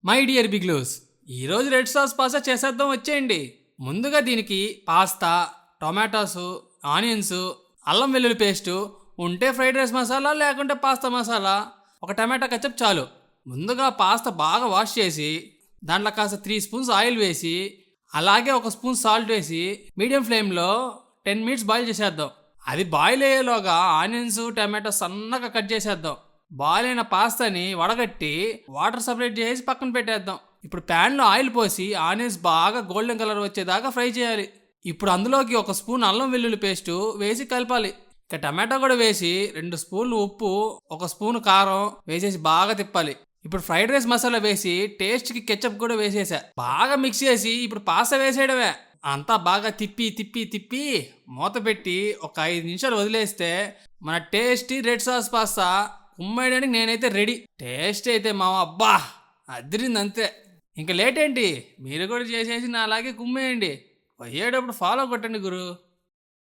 My dear బిగ్లూస్, ఈరోజు red sauce pasta చేసేద్దాం వచ్చేయండి. ముందుగా దీనికి పాస్తా, టొమాటోస్, ఆనియన్స్, అల్లం వెల్లుల్లి పేస్టు, ఉంటే ఫ్రైడ్ రైస్ మసాలా లేకుంటే పాస్తా మసాలా, ఒక టమాటా కచప్ చాలు. ముందుగా పాస్తా బాగా వాష్ చేసి దాంట్లో కాస్త 3 స్పూన్స్ ఆయిల్ వేసి అలాగే 1 స్పూన్ సాల్ట్ వేసి మీడియం ఫ్లేమ్లో 10 మినిట్స్ బాయిల్ చేసేద్దాం. అది బాయిల్ అయ్యేలోగా ఆనియన్స్, టమాటో సన్నగా కట్ చేసేద్దాం. బాయిల్ అయిన పాస్తాని వడగట్టి వాటర్ సపరేట్ చేసి పక్కన పెట్టేద్దాం. ఇప్పుడు ప్యాన్లో ఆయిల్ పోసి ఆనియన్స్ బాగా గోల్డెన్ కలర్ వచ్చేదాకా ఫ్రై చేయాలి. ఇప్పుడు అందులోకి 1 స్పూన్ అల్లం వెల్లుల్లి పేస్టు వేసి కలపాలి. ఇక టమాటో కూడా వేసి 2 స్పూన్లు ఉప్పు, 1 స్పూన్ కారం వేసేసి బాగా తిప్పాలి. ఇప్పుడు ఫ్రైడ్ రైస్ మసాలా వేసి టేస్ట్కి కెచప్ కూడా వేసేసా. బాగా మిక్స్ చేసి ఇప్పుడు పాస్తా వేసేయడమే. అంతా బాగా తిప్పి తిప్పి తిప్పి మూత పెట్టి ఒక 5 నిమిషాలు వదిలేస్తే మన టేస్టీ రెడ్ సాస్ పాస్తా కుమ్మేయడానికి నేనైతే రెడీ. టేస్ట్ అయితే మామ అబ్బా అదిరింది అంతే. ఇంకా లేట్ ఏంటి, మీరు కూడా చేసేసి నా అలాగే కుమ్మేయండి. పోయేటప్పుడు ఫాలో కొట్టండి గురు.